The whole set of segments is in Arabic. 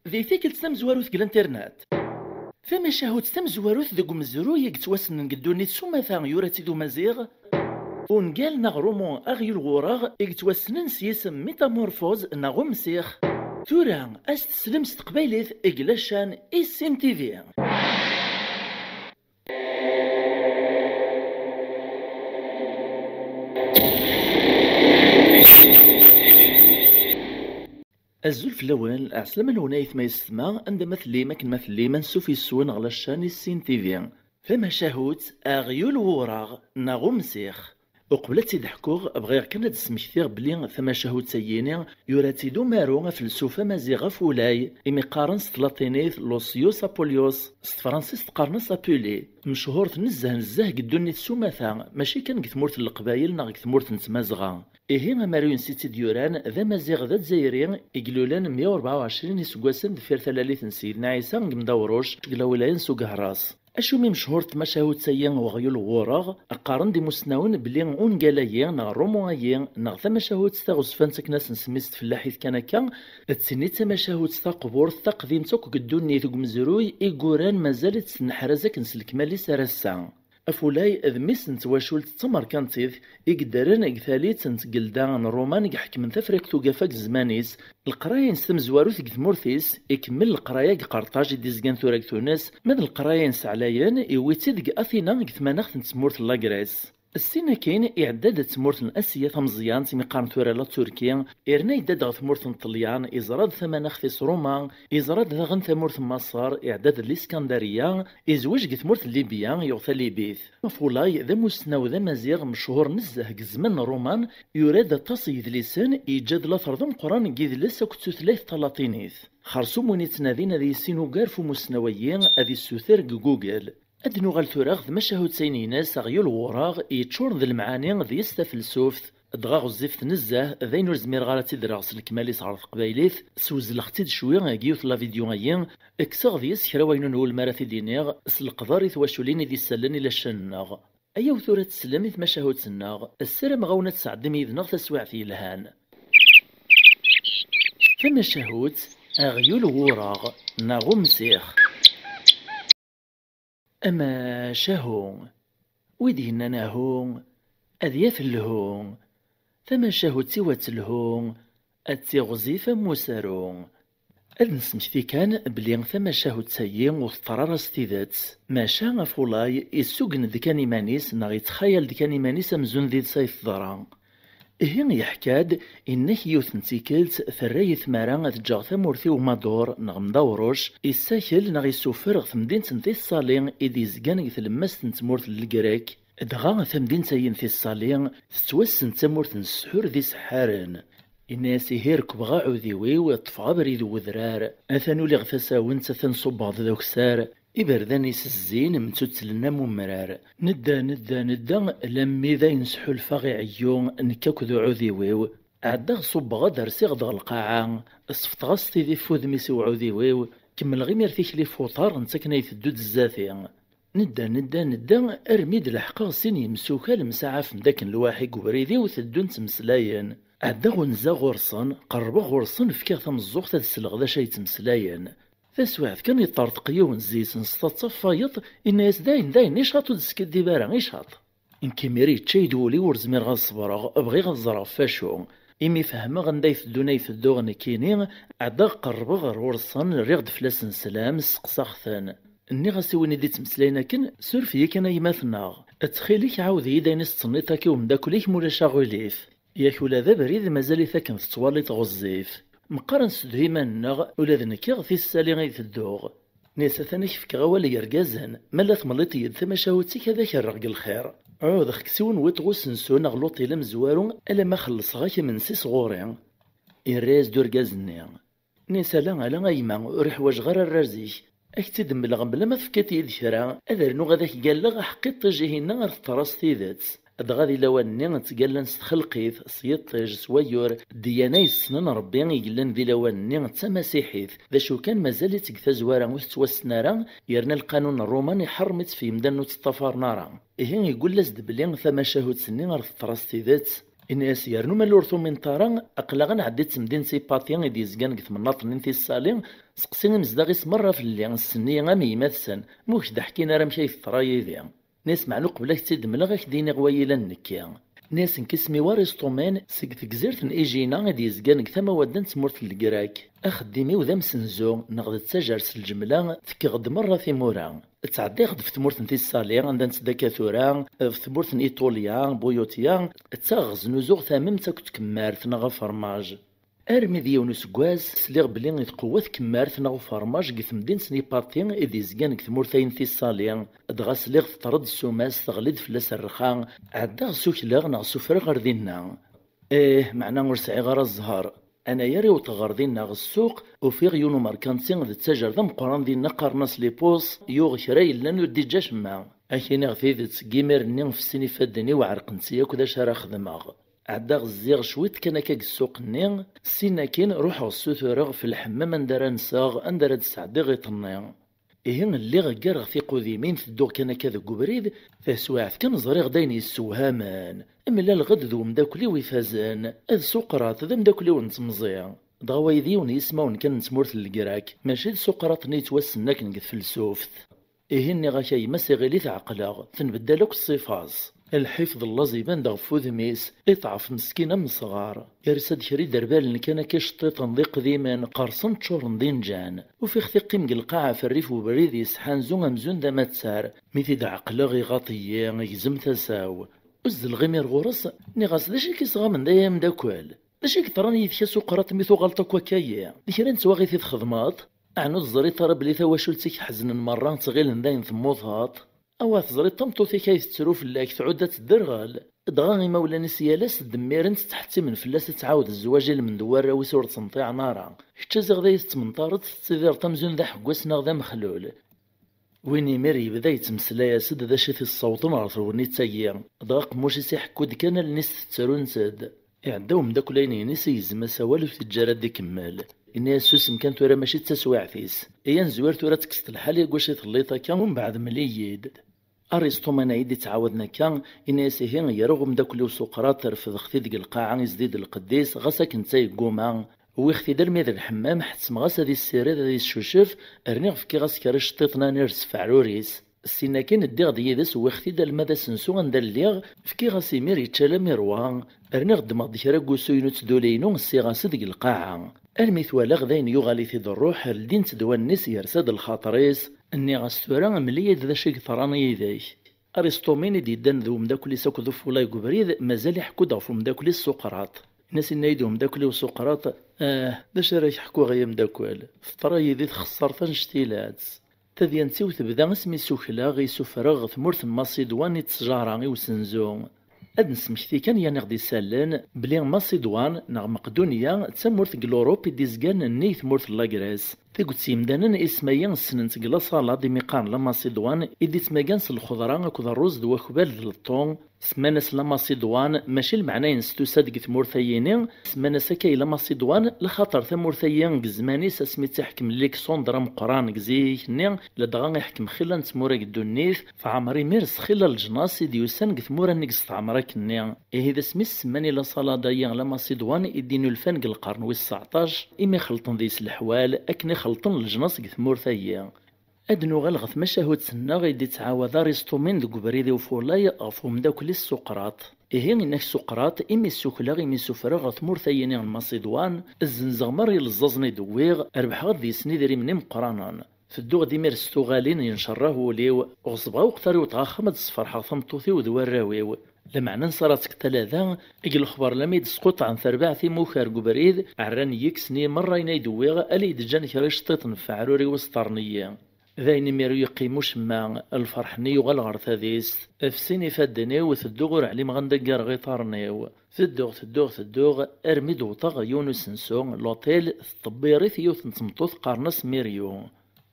ذي ثيكل تمزواروث الانترنت فما شاهد تمزواروث ذو مزرو يكتوسن قدوني تسوما ثان يوراتي ذو مزيغ ونقال نغرومون اغيو الغوراغ يكتوسنن سيسم ميتامورفوز نغو مسيخ ثورا استسلم استقبيليث اقلاشان السين تيفي. الزلف الاول عسلامة الونايث ما يسمى عندما مثلي ما كان مثلي منسوف يسون على الشان السين تيفي فما شاهوت اغيول وراغ ناغو مسيخ وقبل تيضحكوغ بغير كان تسمكثيغ بلي ثما شاهوت سييني يوراتي دو مارو فلسوفة مازيغا فولاي إمي قارن ستلاطينيث لوسيوس أبوليوس ستفرانسيس تقارنس أبولي مشهور نزه قدوني تسوماثا ماشي كان قثمورت القبايل نا قثمورت نتمازغا إيه ماريون سيتي ديوران ذا مازيغ ذا تزايرين إقلولان 124 يسقواسن دفير ثلاليث سيدنا عيسى مدوروش قلا ولايين سوق هراس أشو مي مشهورة مشاهد سيان وغيول وراغ أقارن دي مسناون بلي اون قالايين نا روموايين نا ثا مشاهد ستاغوسفان تكناس نسميست فلاحيث كان تسني تا مشاهد ستا قبور تا قديمتك قدوني ثوق مزروي إيقوران مازالت سنحرزك نسلك مالي سارسان أفولاي ذميس نتواشول تمر كانتيث إقدارن إقثاليت نتقلدان رومان يحكم من تفريق توقفاك زمانيس القراية نستمزوارو ثق ثمورثيس يكمل القراية قرطاج ديزقان ثوراك تونس ماذا القراية نسعلايان إويتي ذق أثينا قثماناخ نتسمورث لاكراس السنة كاين إعداد تمورث الأسية ثمزيان تيمي قارن ثورا تركيا إرنا يداد غ تمورث الطليان إزراد ثمانخ في روما إزراد ذغن ثمورث مصر إعداد الإسكندرية إزواج ثمورث ليبيا يغثى ليبيث مفولاي ذا مسنا ذا مزيغ مشهور نزه زمن رومان يراد تصيد لسان إيجاد لا ثرضم قران كيدلس كتو ثلاث طلاطينيث خرسو موني تنادين ذي سينو كارفو مسنويين أذي السوثر جوجل أدنو غالثوراغ مشاهد سينيناس غيول وراغ يتشور ذا المعاني ذي يستفلسوف دغاغ الزفت نزه ذاين زمير غالتي دراغس الكمالي صارت قبايليث سوز لختيد شويه كيوث لا فيديو غيين اكساغ ديس كرا وين نقول ماراثي دينيغ سلقضاري ثواشولين ذي السلاني لشناغ أيا ثورة تسلميث مشاهد سناغ السلام غونة تسعد ميذنغ تسوع في الهان فمشاهد غيول وراغ ناغو مسيخ أما شاهون ويدهن ناهون أذياف اللهون فما شاهد سوى الهون التغزيف موسارون أذ نسمشتي كان بلي ثما شاهد سيين وثطرار استيذات ما شا فولاي السوقن ذكاني مانيس نغي تخيل ذكاني مانيس مزون ذي سيف ضران إهين يحكاد إنه يوثنتيكلت ثراي ثمارا تجاغ ثمورثي ومادور نغم داوروش إساكل نغي سوفر ثمدين تنثي الصالين إذي زقان ثلمس تنتمورث للقراك دغا ثمدين تاين في الصالين تتوسن تمورث السحور ذي سحارن الناس هيرك بغا عذيوي وطفغا بريد وذرار أثنو لي غفاساون تثنصب بعض ذوك سار إبردان يسزين متوتلنا ممرار ندا لمي ذا ينسحو الفاغي عيون نكاك ذو عذيويو عدا صب غدر سيغضغ القاعة صفت غاستي ذي فوذ ميسي وعذيويو كمل غير تيكلي فوطار نتاكنا يثدود الزاثي ندا ارميد الحقا سين يمسوكا لمساعة مداك الواحي قبريدي وثدون تمسلاين عدا غنزا غرصن قربا غرصن فكا ثمزوغ تدسلغ ذا شي تمسلاين فاسواعد كان يطارطق يون زيت نسطا فايط الناس داين يشاطو دسكت دي بارا يشاط إن كيميري تشايدولي ورزمير غنصبرغ بغي غنزرغ فاشو إمي فهما غندا يثدونا يثدو غنكيني عدا قربا غر ورصن ريغد فلاسن سلام سقساختان اني غاسيوني دي تمسلاينا كن سورفيا كان يماثناغ اتخيليك عاودي داين الصنيطاكي ومداكليك مولا شاغوليف ياك ولا ذا بريد مازال ثاكن تطوالي تغزيف مقارن سدهيماننا ولا ذنكيغ في السالي غيث الدوغ نيسا ثاني كفك غوالي يرقازن مالا ثمليتي يد ثما شاوتيك هذاك الرق الخير عوض خكسون وتغوس نسون غلوطي لمزوارو الا ما خلص غاك من سي صغوري الراز دورقازني نيسا لا غايما ريح واش غير الرازيك اكتد ملغم بلا ما فكاتي ذكرى اذرنو غذاك قال لغا حقيت تجيهنا غير الطراس تيذات غادي لواني نتقال نستخلقيث سيطيج سويور ديانا يسنن ربي يقلن ذي لواني تمسيحيث ذا شو كان مازال يتقثى زوارا وتوسنارا يرنا القانون الروماني حرمت في مدن تطفر نارا إيه يقول لازد بلي ثما شاهد سنين غير الطراس تيذات الناس يرنو مالورثو من طارا أقلا غنعدي تمدين سيباتيان إدي زقان قث مناط ننتي السالين سقسين مزداغيس مرة في اللي السنية غامي ماثسن موش دا حكينا راه مشاي في الطراي ذي ناس معلوق بلا كتيد ملغاك ديني غويلا نكيا ناس نكسمي واريستومان سيك تكزيرت إيجينا غادي يزقان كثما ودان تمورت الكراك أخديمي وذا مسنزو نغد تساجرس الجملة تكغد مرة في مورا تعدي غد في تمورت نتي الصالية عندها نتداكا ثورا في تمورت إيطوليا بويوتيا تاغز نزوغ ثامم تاكت كمارت نغا فرماج ارمي ديون سكواز سليغ بلي تقوى كمارت نغا فرماج قث مدين سنيباتين إذي زقان كثمورتين تي الصالية دغا سليغ تطرد السوماس تغليد فلاس الرخان عدا غسوكلاغ نغ سفر غردينا معنا نرسعي غير الزهر انا ياري وتغردينا غ السوق وفي غيونو ماركانتين ذا تسجر ذا مقران دينا قرناس لي بوس يوغ شراي لانو ديجا شما اكيني غفيدت كيمير نين في السني فادني وعرقنتيا كدا شرا خدماغ عدا غزيغ شويت كان كاك السوق نين سينا كين روح السوثورغ في الحمام اندرا نساغ اندرا تسعدي غيطني إيهن اللي غير في قديمين في الدور كان كذا قبريد فسواعث كان زريغ داين يسوهامان إملا الغد ذو مداكلي ويفازان أذ سقراط ذا مداكلي ونتمزيع ضغويذي ونسماون كان نتمورث الكراك ماشي سقراط نيتوسناك نقد فلسوفت إيهن غاكاي مسيغيلي تعقلاغ تنبدالك الصفاز الحفظ اللازي بان دغ فوذميس يطعف مسكينة من صغار يرسد شري دربال كان كيشطيط نضيق ذيمان قرصن تشور ندين جان وفي خثيقيم القاعة في الريف وبريد يسحان زون مزون دا ماتسار ميثي دا عقلاغي غاطية يزم تساو وز الغمير غورس نغاس داشي كيصغا من دايا مداكوال داشي كتراني يثياسو قرات ميثو غلطك وكايا ديكرا نتواغي في خدمات عنو تزري طرب لي ثواشلتك حزن مرة تغيل نداين ثموثات أوا تزري طمطوثي كاي تسرو فلاك تعود تدرغال دغا مولا سيالاس دميرن تحتي من فلاس تعاود الزواج من دوار ويسور تنطيع نارا حتى زغدا يتمنطارد تسيدير تمزون ذا حكواس ذا مخلول ويني ميري بدا يتمسلا سد ذا شي الصوت نعرف وني تايا دغا موشي سيحكود كان الناس تسرو نساد يعداو مداكلين نيس يزما سوالف تجارة دي كمال إني سوسم كانت ورا ماشي تسواعثيس إيان زويرت ورا تكست الحال يقوشي تليطا كان ومن بعد ملييد أرسطو ما نعيد تعاودنا كان إني سيهين يرغم داكلي وسقراط رفض خثي ديك القاعة يزديد القديس غاسا كنتاي قوما ويختي دار ميد الحمام حتسم غاسا دي السيريد دي الشوشف أرنيغ فكي غاس كارش طيطنا نيرس فعروريس السينا كان الديغ ديدس ويختي دار المدى سنسو غندار الليغ فكي غاسي مير يتشالا ميروان أرنيغ دماغ ديكرا قوسو ينوت دولينو السي غاسا ديك القاعة المثوال غذين يغالي في الروح الدين تدوى الناس يرساد الخاطريس اني غاستورا مليد ذا شي ثراني ذاك ارسطومين ديدان ذو مداكلي ساكو ذو فولاي قبريد مازال يحكو دافو مداكلي السقراط الناس نايدو مداكلي وسقراط باش راه يحكو غيا مداكل فطراي ذي تخسر تنشتيلات تذيان تيو تبدا اسمي سوكلا غي سفرغ ثمورث ماسيدوان تسجارا وسنزو أد نسمكتي كان يا نغدي سالان بلي ماسيدوان نغ مقدونيا تسمورث كلوروبي ديزكان نيث مورث لاكراس تيقول تيمدانا اسمايا سننت كلا صالا دي ميقان لا ماسيدوان إدي تماكانس الخضرا أكو الرز دوا كبال للطون سمانس لا ماسيدوان ماشي المعنى ينستو صادق ثمورثيين سمانس كاي لا ماسيدوان لخاطر ثمورثيين كزماني ساسمي تحكم ليكسندرا مقران كزيك ني لدغا يحكم خلا نتمورا قدونيث فعمري ميرس خلا الجناس ديوسان كثمورا نيكس عمرا كني إذا سمي سماني لا صالا دايا لا ماسيدوان إدينو الفان القرن والسعطاش إمي خلطن ذيس الحوال أكني خلطن الجناس كثمورثيين أدنو غلغث مشاهد سنة غيدي تعاود أرسطومين دو بريدي وفولاي أفهم داكلي السقراط إيه إنك سقراط إمي السكلا إمي سفرغ ثمورثيين الماسيدوان الزنزغ مري للزازني دويغ أربح غدي سني ديري مني مقرانا في الدوغ ديمير ستوغالين ينشره وليو غصبغا وقتاري وتغاخمد الصفرحة ثمطوثي ودوار لمعنى نصراتك ثلاثة إجل الخبر لم يتسقط عن ثرباع في موخار قبريد عران يكسني مرة ينايدويغ ألي دجان كريش طيطن فعروري وسطرنية ذاين ميرو يقيموش مع الفرحني وغالغر ثاديس افسيني فادني وثدوغر علي مغندقار غيطارنيو ثدوغ ارميد وطاغ يونس نسون لوطيل الطبيري ثيوث نتمطوث قارنس ميريو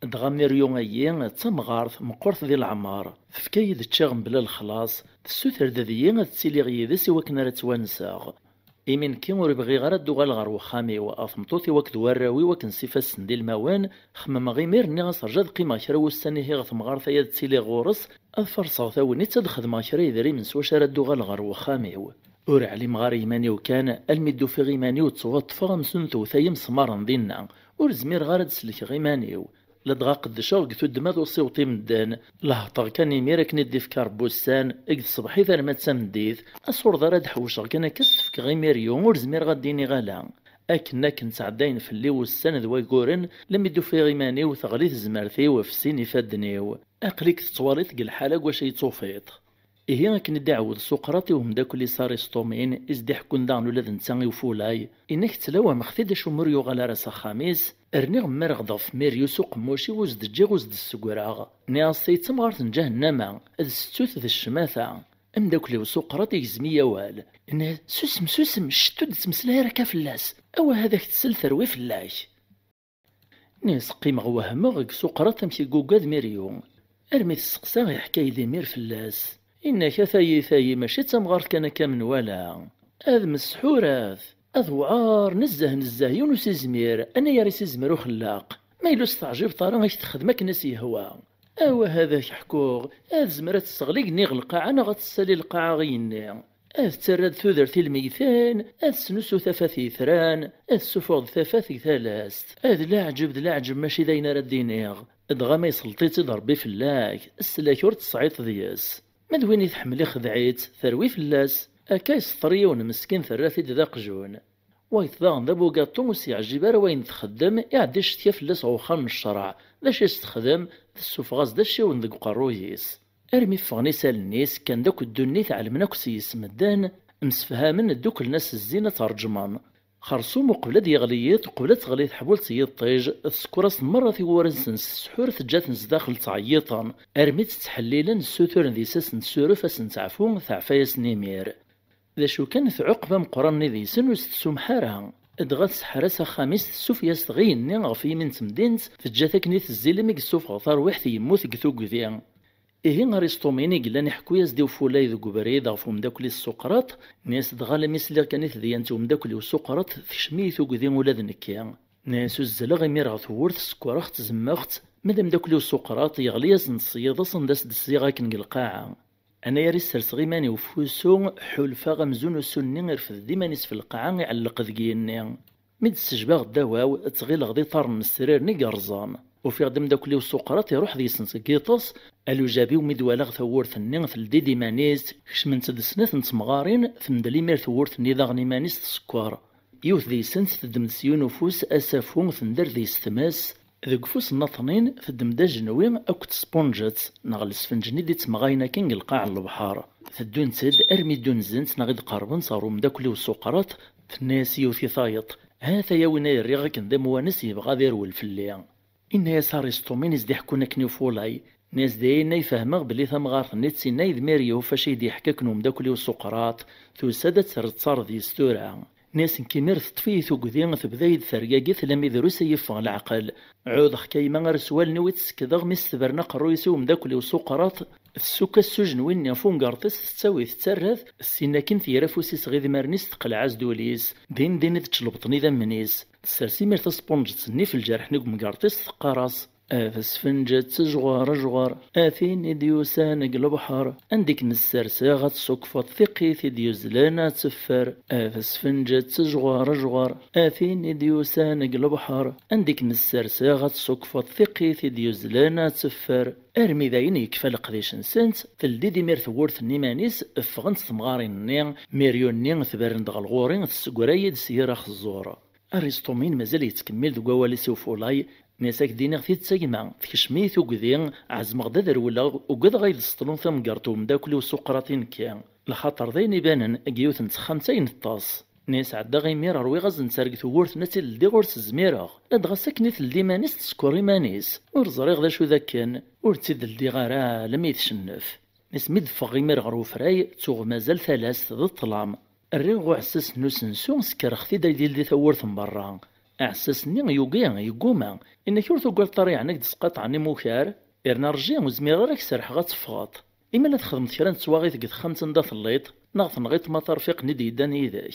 دغا ميريو ايين تمغارث مقورث ذي العمار فكايد تشاغم بلا الخلاص تسوثر ذذيين تسيلي غيدس وكنا رتوانساغ إيمن كي ور بغي غير دوغال غار وخامي وافمطوثي وكد وراوي وكنسيفاس ندي الموان خمم غيمير ني غصرجاد قيمه كرا وساني هي غث مغارثا تسيلي غورس افرصا ثاوني تدخد ما كرا يدري من سوا شرا دوغال غار وخامي ور عليم غار يمانيو كان المدو في غيمانيو توطفى مسنثو ثايم سمارن دينا ور زمير غار تسلك غيمانيو لدغا قدشا قثو دماد وصيوطي مدان لهطغ كان يميرك ندي في كاربوسان اقد صبحي ثار ما تسمديث اصور ضرا دحوشا كان كسفك غيميريو ور زمير غاديني غالا أكنا كنت عداين في اللي والسنة ذوايقورن لم يدو في غيماني وثغليث زمارتي وفسيني فادنيو أقليك تطواليت قل حالك واش يتوفيط إيه كن دعوة سقراطي وهم داك اللي صار يسطومين إزدي حكون دان ولا ذنتان وفولاي إنك تلاوى مخفيد شو مريو غالا راسا خاميس أرني غمار غضف ميريو سوق موشي وزد الجي وزد السقراغ نياصي تمغار تنجهنم هذا ستوث ذا الشماثة أم داك اللي سقراطي يزمية وال إنه سوسم شتو تمسلاي راكا فلاس أو هذاك تسل ثروي فلاش نيس قيمة وهمغ سقراط تمشي قوقاد ميريو أرمي تسقسا يحكاي ذي مير فلاس إنك ثاي ماشي تمغار كان كامن ولا هذا مسحوراث أذوعار نزه يونس زمير أنا يا ريس زمير وخلاق ما يلو استعجب طارا غيش تخدمك نسي هوا أو هذا يحكوغ هذا زمرات تستغلق نيغ القاعة أنا غتسالي القاعة غيني أذ ترد ثوذرتي الميثان أذ سنسو ثفاثي ثران أذ سفوض ثفاثي ثلاث أذ لا عجب ماشي داين ردينيغ أدغا ما يسلطي تضربي فلاك السلاك ور تصعيط ذياس مدويني تحملي خدعيت ثروي فلاس أكا يسطريون مسكين ثراثي ذا قجون ويتضاغن ذا بوغاطو وسيعجب راه وين تخدم يعدي شتيا فلاس عوخان من الشرع لاش يستخدم السوفغاز دا شي وندق قرويس أرمي فغني سالنيس كان داك الدنيت علمنا كسيس مدان مسفهامن دوك الناس الزينة ترجمان خرصوم قبل يغليت قبل تغليت حبول طيج تسكراس مرة في ورنسن سحور تجات داخل تعيطا أرمي تتحليلا السوتور ذي ساس نسورف تعفون ثعفايس نيمير ذا شو كان في عقبة مقرن ذي سن وستسوم حارها ادغات سحراسة خامس السوفيا صغيني غفي من تمدينت تجاتك نيت الزيلمي السوف غثار وحثي يموت قثوق ذي إيه أرسطوميني قلنا نحكو يزديو فولاي ذو قبريد غفو مداكلي السقراط ناس دغالا ميسلي كانت ذيانتو مداكلي وسقراط تشميثو قذي ولاد نكيا ناس الزلغ يمير غثورت سكورخت زمخت مادام داكلي وسقراط يغلياز نصيض صنداس دسيغا كنق القاعة أنا يا ريس سرسغيماني وفوسو حلفا غمزون السني غرفذ ديمانيس في القاعة يعلق ذقيني مد السجباغ الدواو تغيل غدي طار من السرير نيقرزان وفي غدم داكلي وسقراط يروح ذي سنسكيطس ألو جابيو مدوالا ثورث النين في الديدي مانيس كشمن تدسنات نتمغارين ثمدلي مير ثورث نيضاغني مانيس تسكوار يوث ذي سنس تدمسيون وفوس أسافون ثندر ذي ستماس ذوك فوس النطنين تدم دا جنوين أكت سبونجات نغل سفنجني دي تمغاينا كين القاع البحار ثدون تد أرمي دون زنت نغيد قربن صارو مداكلي وسقراط ثناسي وثي ثايط هذا يوينا يريغا كن ذا موانس يبغى ذير والفليا إن يا ساريستومين يزدي حكونا كنيفولاي ناس داينا يفهمغ بلي ثمغار نيتسي نايد ميريو فاش يدي حكاكنو مداكلي وسقراط ثو سادة تصار ذي ستورة ناس كيمير تطفيه ثقذين ثبذايد ثرقاقيث لم يدروس يفغ العقل عوض حكاي ما غير سوال نويت كذا مس برنا قرويسو مداكلي وسقراط السوكا السجن وين يفون قارطس تساوي تترث السناكين ثيرا فوسي صغير مرنيس تقلعاز دوليس دين تشلبطني ذا منيس تسرسي مير تسبونج تسني في الجرح نقم قارطس تقاراس فسفنجت جوار اثين ديوسان البحر عندك نسرسا غتسقفط ثقيث ديوزلانا تفر فسفنجت جوار اثين ديوسان البحر عندك نسرسا غتسقفط ثقيث ديوزلانا تفر ارمي ذاين يكفى القديش نسنت تلدي دي مير ثورث نيمانيس افغنت ثمغارين نين ميريون نين ثبرن دغالغورين تسقرايد سيرا خزورة ارسطومين مازال يتكمل ذو قوالي سوفولاي ناساك دينا غثي تساقما تكشميث وكذين عزمغ دادر ولا وقد غايد سطلون ثم قرتو مداكلي وسقراطين كيان لخاطر ذين يبانن اكيوث نتخمتين الطاس ناس عدا غيمير روي غاز نسارك ثورث ناتي لدي غورس زميرا لدغا ساكنيت لدي مانيس تسكوري مانيس ور زريغ ذا شو ذاك كان ور تسيد لدي غارا لم يتشنف ناس ميدفغ غيمير غرو فراي توغ مازال ثلاث ذو الظلام الريغ عساس نوسنسو سكر خثي دايديل دي ثورث من برا أعساسني يوقيا يقوما إنك ورثو قال طريع عنك تسقط عني موكار إرنا رجيا وزمير غيرك سرح غتفغط إما لا تخدم كرا نتواغي تقد خمسة نداث الليط ناغ نغيط ما ترفيق ندي داني ذاك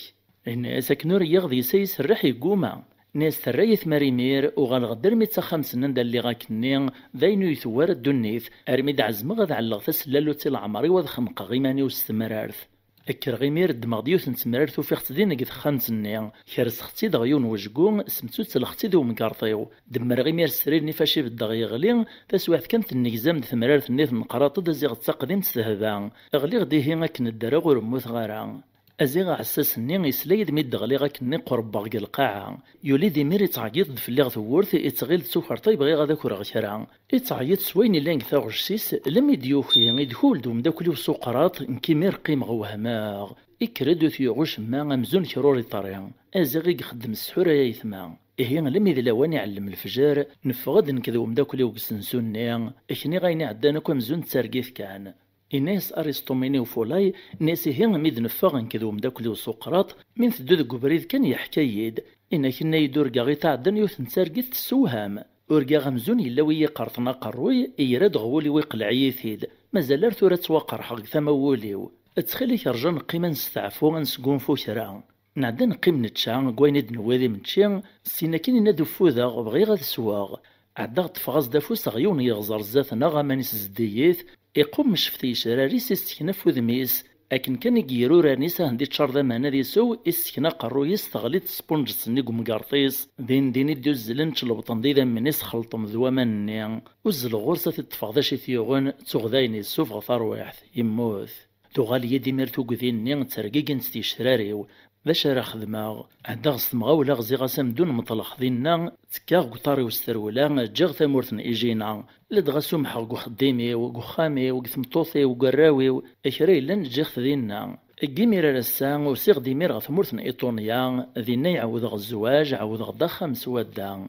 إن ساكنور يغذي سيس الرح يقوما ناس ترايث مريمير وغال غدر ميتا خمس نندا اللي غاكني ذاينو يثوار الدنيث أرمي دعزم غاد على غثس لالو تيل عمري وذ خنق غيماني واستمرارث أكر غيمير دماغ ديوث نتمرار توفيق دين قد خامس-ني كرس ختي دغيون وجقون سمتو تلختي دو مكارطيو دمر غيمير سرير نفاشي بالدغي غلي تسويحت كانت النكزام تمرار ثنيث نقراط دزيغ تقديم تسهبا غلي غديه غاك ندرا ورموث غارا أزيغ عساس-ني يسلايد ميد غلي غاك ني قرب باغ القاعة يولي ديمير يتعقيد دفليغ ثورث يتغيل تسوفرطي بغي غادا كورا غشرا يتعقيد سوين لانك ثاغشيس لم يديوخي يدخول دوم داكلي وسوقراط نكيمير قيم غوهماغ يكردو ثيغوش ما غمزون كروري طريان أزيغ يخدم السحورة يثما إيه لم يذلوان يعلم الفجار نفغد نكذو مداكلي وقسنسوني إكني غايني عدانا كومزون تسارقيث كان الناس أرسطوميني وفولاي ناس هي ميد نفاغ نكذو مداكلي وسقراط من ثدود قبريد كان يحكايد إنا كنا يدور غاغي تعدن يوث نتسارقيث تسوهام ورقا غمزون يلاوي قرطنا قروي يراد غولي ويقلع يثيد مازال ارثورة تواقر حق ثموليو اتخليك رجان قيمة نستعفو نسقون فو كرا نعدا نقيم نتشا كوين نوادي من تشا سينا كين نادو فوذا بغي غاد سواغ عدا تفغاز دافوس غيون يغزر زاتنا غامانيس زديث يقوم شفتي شراري سيستكنا فوذميس أكن كان يجيرو رانيسا هندي تشاردا مانا ديسو إسكنا قرويس تغليت سبونج سنيق مقارطيس دين الدوز زلن تشلبطن ديدا منيس خلطم ذوامني وزل غورسة تتفغداش ثيغون تغذاين السوف غفار واحد يموت تغال يدي ميرتو قذيني ترقيقن ستيشراريو باش راه خدماغ عدا غصتمغا ولا غزيغا سامدون مطلق دينا تكاغ قطاري وسترولا جاغ ثمورتن إيجينا لدغا سمحا وخديمي وخامي وثمطوطي وقراوي اكري لن جاغ دينا كيمير رسا وسيغ ديمير غا ثمورتن إيطونيا دينا يعوض الزواج عوض غدا سوادا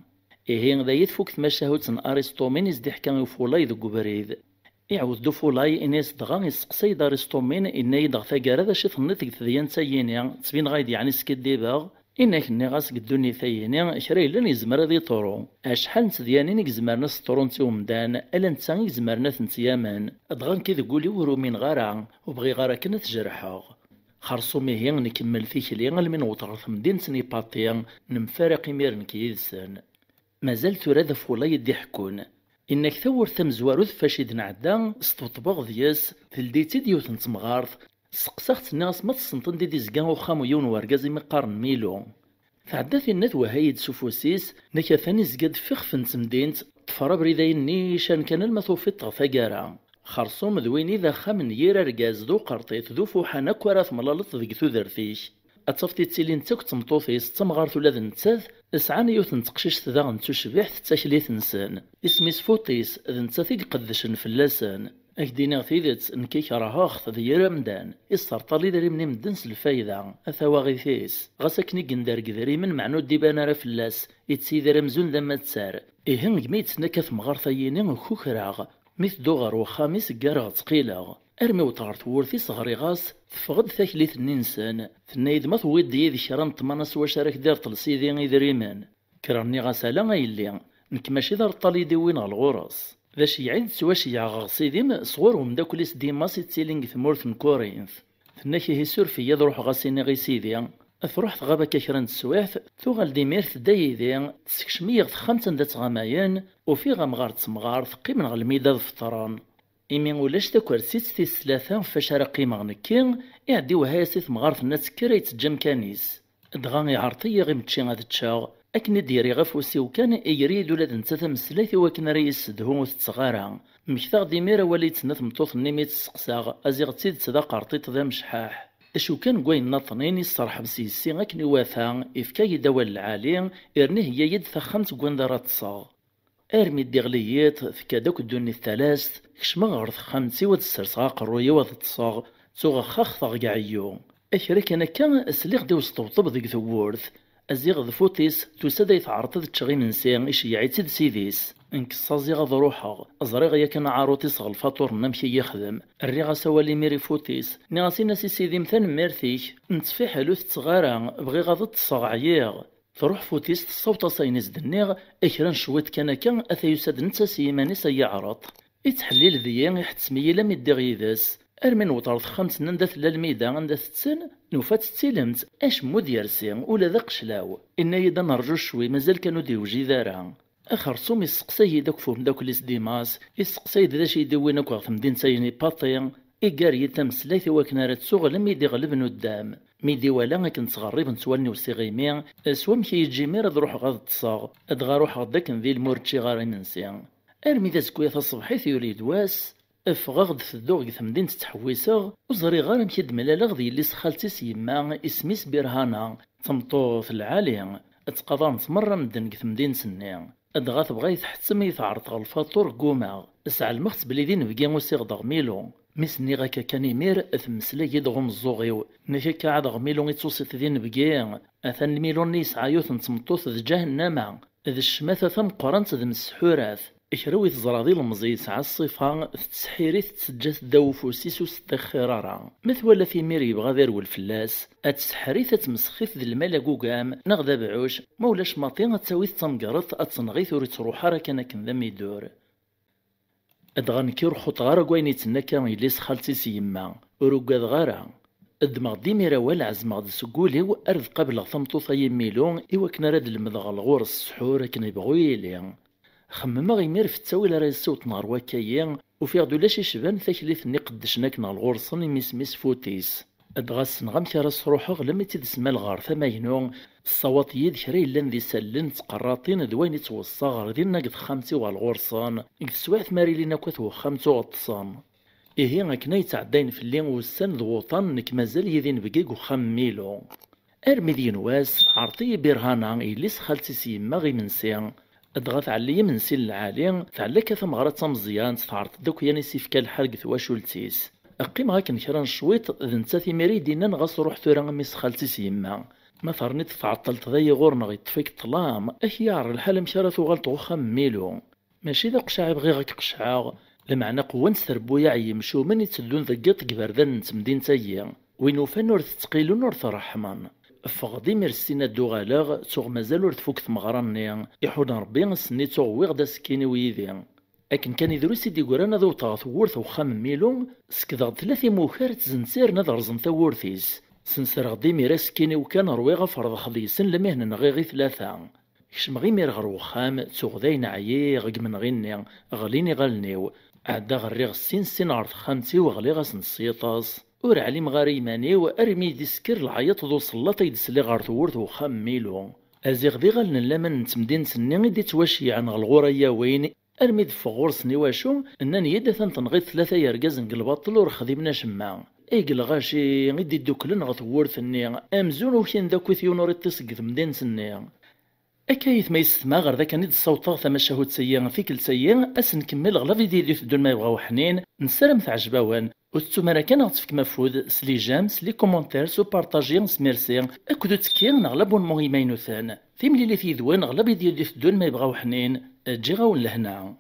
إيه ذا يدفوك تماشاهوتن أرسطومينيس دي حكا وفولاي ذو قبريد يعود دو فولاي إنيس دغا يسقسي دارستومين إنا يدغ ثاقارا ذا شي ثنيتك ثديان تاييني تبين غايد يعني سكديباغ إنا كني غاس قدوني ثاييني كرا إلا يزمر ذي طورو أشحال نتديانين يزمرنا سطورون تيومدان ألا نتا يزمرنا ثنتيامان أدغان كي ذقولي ورو من غارا وبغي غارا كنا تجرحاغ خرصومي هي نكمل فيك ليغ من وطرث مدينة نيباطيا نمفارق ميرن كيدسن مازال ثورا ذا فولاي دي حكون إنك ثور ثم زواروث فاشيد نعدا استطبغ دياس تلديتي ديوث نتمغارث سقساخت الناس ما تصنطن دي زقان وخامو يون وارقازي مقارن ميلو فعدا في النت وهايد سوفوسيس نكا ثاني زقاد فخف نتمدينت طفرا بريداين نيشان كان المثوفيت غفاقارا خرصوم ذويني ذا خامن يير رقاز ذو قرطيت ذو فوحانا كوراث ملالط ذيك ذرثيش أتصفتي تسيلين تاك تمطوفيس تمغارث ولا ذنتاث اسعان يوث نتقشيش تذا نتوشبيح تتاكليث نسان اسميس فوطيس ذنتاثيق قدشن فلاسان أكدينا ثيدت نكيك راهاخ ذي رمدان السرطالي داري مني مدنس الفايدة أثواغيثيس غاساكني قندار قذري من معنو ديبانا رافلاس يتسيد رمزون ذا ما تسار إيهن قميت نكاث مغارثييني وكوكراغ ميث دوغر وخاميس قارغ تقيلاغ أرمي وطارت وورثي صغري غاس تفقد ثاكليث النسان ثنايد ما ثويد ديال شران طمانس وشارك دار تلسيدي إذريمان كراني غاسالا غيلي نك ماشي دار طالي ديوين الغورس ذا شيعيد سواشي غاصيديم صغورهم داكليس ديماس يتسيلينغ ثمورث كورينث ثناكي هيسور في يد روح غاسيني غيسيدي أثروح ثغابا كاكران تسواث ثوغال ديمير ثدايدي تسكشميغ خمسة ذات غمايان وفي غمغار تسمغار ثقيمن غالميداد فطران إمين ولاش تاكورسيت تي ثلاثة فاش راه قيمة نكين يعدي وهاي سيث مغارث الناس كرا يتجم كانيس دغا يعرطي غي متشي غاد تشاغ أكن ديري غفوسي وكان يريد ولاد نتا تمسلاثي وكن ريس دهو تتصغارا مكثاغ ديميرا وليت تنث مطوط نيميت تسقساغ أزيغ تسيد تدا قرطيط ذا مشحاح أشو كان كوين ناطنين يصرح بسيسي أكن يواثا إفكا يدوال العالي إرنيه هي يد ثخمت كوين دارات تصاغ أرمي الدغليات فكا داك الدوني الثلاث كشما غرث خمسي ود السرسغا قرويا ود تصاغ توغا خاخ قاعيو أكرك أنا كان أسليغ ديو سطوطب ذيك ثورث أزيغ ذفوتيس توسادا يتعرض تشغي من سيغ إشي تيد سيديس انكسا زيغ ضروحا أزريغ يا كان عاروتيس الفاتور نمشي يخدم الريغا سوالي ميري فوتيس نغاسي ناسي سيدي مثال ميرثيك نتفي حلوث تصغارا بغي غاض تصاغ عياغ تروح فوتيس الصوت صاينيس دنيغ إكران شويت كان أثا يساد نتا سيماني سيعرط يتحليل ذيان يحتسمي لم يدغ يداس أرمن وطرد خمس نندث للميدا عندث تسن نوفات تسيلمت أش مود يرسي ولا ذا قشلاو إنا يدا نرجو شوي مازال كانوا ديوجي ذارا أخر صوم يسقسي داك فهم داك ليس ديماس يسقسي ذا شي يدوينك وغث مدين سايني باطي إيكاري تمسلايت وكنا راه تسوغ ميدي غلب ندام ميدي ولا كنت تغرب نتوالني وسيغيمي سوا مكي يجي مير ad روح غاد تصاغ ad غاروح غداك ندي المورتشي غار يمنسي ارمي دا سكويا الصبحيت يوليد واس افغغد ثدوغ ثمدين تتحويسغ وزري غار مكيد ملالا غدي اللي سخالتي سيما اسميس برهانا تمطوط العالي اتقضى نتمرة مدن ثمدين سني ادغا تبغى يتحتم يتعرض الفاتور قوما اسعى المخت بلي دين بقيا وسيغ دغميلو مسني غاكا كان يمير اثمسلا يدغم الزوغيو نشكا عاد غميلو يتوسط دين بقيا اثن الميلو نيس عيوث نتمطوط ذ جهنم ذ الشماثة ثم قرنت ذ مسحورات إكروي تزراضي المزي يسعى الصفا تسحيري تسجات داوفوسيس وستخرارا مثولا في مير يبغى ذير والفلاس اتسحري تتمسخيث ذ المالا قوقام نغدا بعوش مولاش ماطي تساوي تمقرط اتنغيث ور تروحا راه كان ذم يدور ادغنكير خط غارا كوين يتنكا يليس خالتي سيما وروكاد غارا ادمغ ديميرا ولا عزمغ دسكوليو ارض قبل ثمطوطا يميلون ايوا كنا راد المذغ الغور السحور كنا يبغو يلي خمما غيمير في التاويل راه يسوت نهار وكايا وفي غدو لاش يشبان ثاكليث ني قدشنا كنا الغورصن يميسميس فوتيس ادغاس نغام كراس روحو لما تدسما الغار ثماينو الصوات يد كري لان ذي سلن تقراطين دوين يتوصى غار ذي نقد خامتي والغورصان إذ سواعت ماري لينا كوثو خامتو غطسان إيه غاكنا يتعدين في اللين وسان ضغوطان نك مازال يذين بقيق وخام ميلو أرمي ذي نواس عرطي برهانا إليس خالتي سيما غي منسي أدغاث عليا منسي العالي تعلى كثم غرات مزيان تعرط دوك ياني سيفكا الحرق ثواشولتيس أقيم غاك نكران شويط ذ نتا ثماري دينا نغاس روح ثورا ميس خالتي سيما ما ثرنيت تعطلت ذي غورنا غيطفيك طلام أخيار الحالة مشارة غلط وخام ميلو ماشي ذا قشاع بغي غاك قشعاغ لمعنى قوان سربويا يمشو من يتسلون ذقيط كبردان نتمدين تايا وينو فانور تتقيلون ور ترحمان فغدي مرسينا دوغالاغ توغ مازال ور تفوك ثمغراني يحون ربي سني توغ ويغدا سكيني ويذي أكن كان يدرو سيدي قرانا ذو طاغت وورث وخام ميلو سكذا ثلاثي موخار تزنسير نظرزن ثورثيس سنسر غدي ميرا سكيني وكان رويغا فرض خضيسن لمهن نغيغي ثلاثة كشم غي مير غر وخام توغ ذاين عيي غق من غيني غليني غلنيو عدا غريغ سين عرض خامتي وغلي غاس نصيطاس ور علي مغاري ماني وارمي ديسكر العيط ذو صلاط يدسلي غار ثورث وخام ميلو ازيغ دي غالن لمن نتمدين سني دي تواشي عن غلغوريا وين ارمي دفغور سني واشو انني يدا تنغيط ثلاثة يرقاز نقلباطل ور خديمنا شما ايقل غاشي غيدي دوكلن غثورث ني امزون وكين داكو ثيونوري تسق ثمدين سني أكايث ما يستمع غير ذاك نيد الصوت ثمشهود سيا في كل سيا نكمل غلا فيديو اللي تدون ما يبغاو حنين نسلم عجباوان وتسوما كان غتفك مفود سلي جام سلي كومونتير سو بارطاجي سميرسي اكدو تكير نغلب مهمين ثان في ملي في ذوان غلا فيديو اللي تدون ما يبغاو حنين تجي غاون لهنا